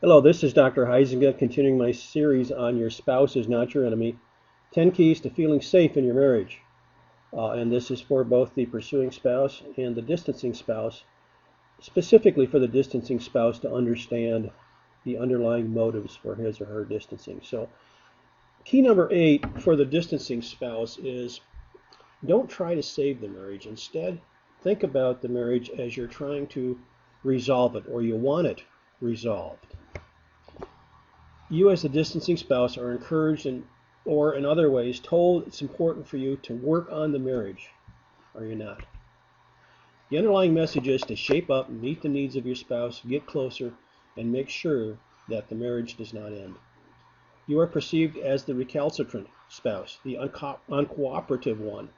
Hello, this is Dr. Huizenga, continuing my series on Your Spouse is Not Your Enemy, 10 Keys to Feeling Safe in Your Marriage. And this is for both the pursuing spouse and the distancing spouse, specifically for the distancing spouse to understand the underlying motives for his or her distancing. So, key number 8 for the distancing spouse is don't try to save the marriage. Instead, think about the marriage as you're trying to resolve it, or you want it resolved. You as the distancing spouse are encouraged or in other ways told it's important for you to work on the marriage, are you not? The underlying message is to shape up, meet the needs of your spouse, get closer, and make sure that the marriage does not end. You are perceived as the recalcitrant spouse, the uncooperative one,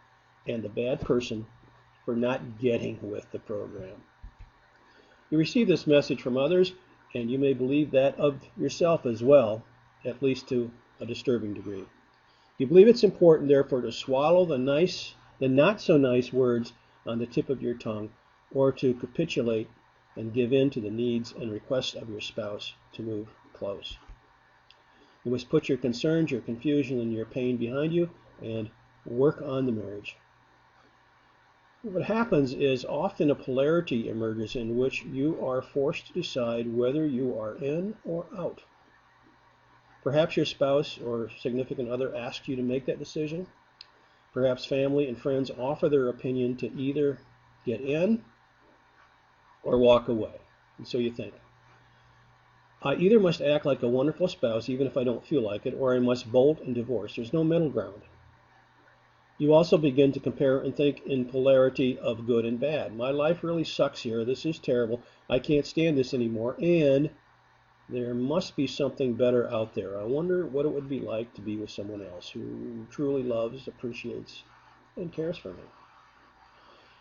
and the bad person for not getting with the program. You receive this message from others, and you may believe that of yourself as well, at least to a disturbing degree. You believe it's important, therefore, to swallow the not so nice words on the tip of your tongue, or to capitulate and give in to the needs and requests of your spouse to move close. You must put your concerns, your confusion, and your pain behind you and work on the marriage. What happens is often a polarity emerges in which you are forced to decide whether you are in or out. Perhaps your spouse or significant other asks you to make that decision. Perhaps family and friends offer their opinion to either get in or walk away. And so you think, I either must act like a wonderful spouse even if I don't feel like it, or I must bolt and divorce. There's no middle ground. You also begin to compare and think in polarity of good and bad. My life really sucks here. This is terrible. I can't stand this anymore. And there must be something better out there. I wonder what it would be like to be with someone else who truly loves, appreciates, and cares for me.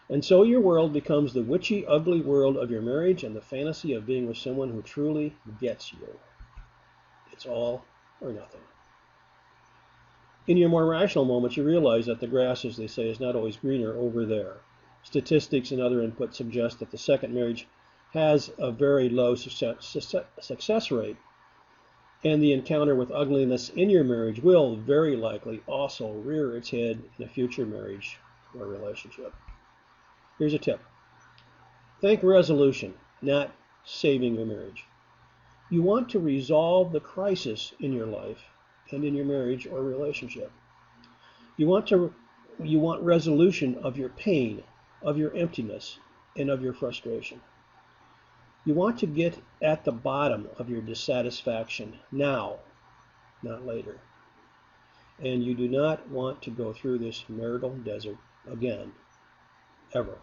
And so your world becomes the witchy, ugly world of your marriage and the fantasy of being with someone who truly gets you. It's all or nothing. In your more rational moments, you realize that the grass, as they say, is not always greener over there. Statistics and other input suggest that the second marriage has a very low success rate, and the encounter with ugliness in your marriage will very likely also rear its head in a future marriage or relationship. Here's a tip. Think resolution, not saving your marriage. You want to resolve the crisis in your life and in your marriage or relationship. You want resolution of your pain, of your emptiness, and of your frustration. You want to get at the bottom of your dissatisfaction now, not later. And you do not want to go through this marital desert again, ever.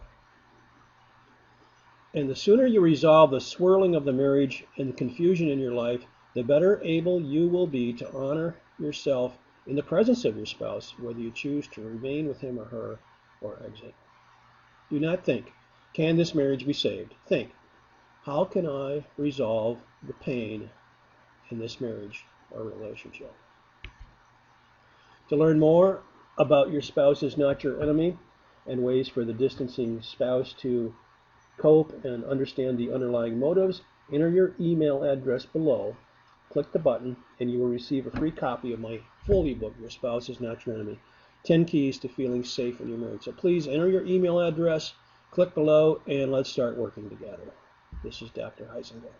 And the sooner you resolve the swirling of the marriage and the confusion in your life, the better able you will be to honor yourself in the presence of your spouse, whether you choose to remain with him or her or exit. Do not think, can this marriage be saved? Think, how can I resolve the pain in this marriage or relationship? To learn more about Your Spouse is Not Your Enemy and ways for the distancing spouse to cope and understand the underlying motives, enter your email address below, click the button, and you will receive a free copy of my full ebook, Your Spouse is Not Your Enemy, 10 Keys to Feeling Safe in Your Marriage. So please enter your email address, click below, and let's start working together. This is Dr. Huizenga.